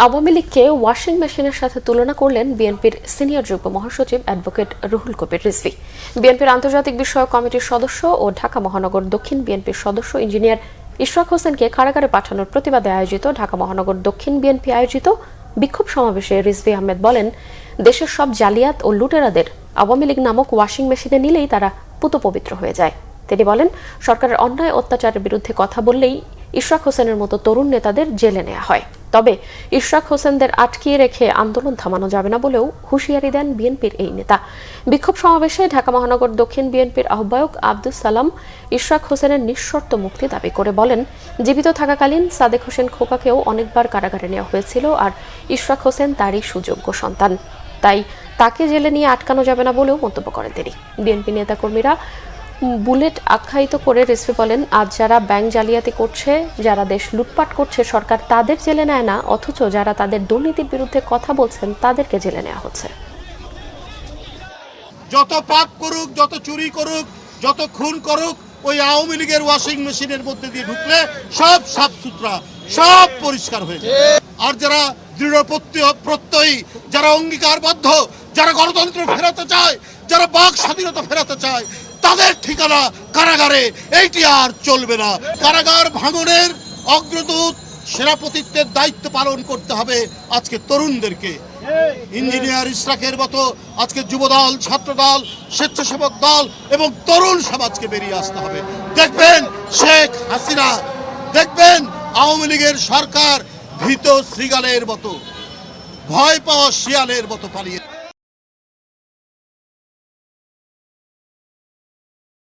আওয়ামী লীগকে ওয়াশিং মেশিনের সাথে তুলনা করলেন বিএনপির সিনিয়র যুগ্ম মহাসচিব অ্যাডভোকেট রুহুল কবির রিজভী। বিএনপির আন্তর্জাতিক বিষয়ক কমিটির সদস্য ও ঢাকা মহানগর দক্ষিণ বিএনপির সদস্য ইঞ্জিনিয়ার ইশরাক হোসেনকে কারাগারে পাঠানোর প্রতিবাদে আয়োজিত ঢাকা মহানগর দক্ষিণ বিএনপি আয়োজিত বিক্ষোভ সমাবেশে রিজভী আহমেদ বলেন, দেশের সব জালিয়াত ও লুটেরাদের আওয়ামী লীগ নামক ওয়াশিং মেশিনে নিলেই তারা পুতপবিত্র হয়ে যায়। তিনি বলেন, সরকারের অন্যায় অত্যাচারের বিরুদ্ধে কথা বললেই ইশরাক হোসেনের মতো তরুণ নেতাদের জেলে নেওয়া হয়। তবে ইশরাক হোসেনদের আটকিয়ে রেখে আন্দোলন থামানো যাবে না বলেও হুঁশিয়ারি দেন বিএনপির এই নেতা। বিক্ষোভ সমাবেশে ঢাকা মহানগর দক্ষিণ বিএনপির আহ্বায়ক আব্দুস সালাম ইশরাক হোসেনের নিঃশর্ত মুক্তি দাবি করে বলেন, জীবিত থাকাকালীন সাদেক হোসেন খোকাকেও অনেকবার কারাগারে নেওয়া হয়েছিল, আর ইশরাক হোসেন তারই সুযোগ্য সন্তান, তাই তাকে জেলে নিয়ে আটকানো যাবে না বলেও মন্তব্য করেন তিনি। বিএনপি নেতাকর্মীরা বুলেট আখ্যায়িত করে রিজভী বলেন, আজ যারা ব্যাংক জালিয়াতি করছে, যারা দেশ লুটপাট করছে, সরকার তাদের জেলে নেয় না, অথচ যারা তাদের দুর্নীতির বিরুদ্ধে কথা বলছেন তাদেরকে জেলে নেওয়া হচ্ছে। যত পাপ করুক, যত চুরি করুক, যত খুন করুক, ওই আওয়ামী লীগের ওয়াশিং মেশিনের মধ্যে দিয়ে ঢুকলে সব সাফ সুতরা, সব পরিষ্কার হয়ে যায়। আর যারা দৃঢ় প্রত্যয়ী, যারা অঙ্গীকারবদ্ধ, যারা গণতন্ত্র ফেরাতে চায়, যারা বাক স্বাধীনতা ফেরাতে চায়, তাদের ঠিকানা কারাগারে। এইটি আর চলবে না। কারাগার ভাঙনের অগ্রদূত সেনাপতিত্বের দায়িত্ব পালন করতে হবে আজকে তরুণদেরকে। ইঞ্জিনিয়ার ইশরাকের মতো আজকে যুবদল, ছাত্রদল, স্বেচ্ছাসেবক দল এবং তরুণ সমাজকে বেরিয়ে আসতে হবে। দেখবেন শেখ হাসিনা, দেখবেন আওয়ামী লীগের সরকার ভীত শৃগালের মতো, ভয় পাওয়া শিয়ালের মতো পালিয়ে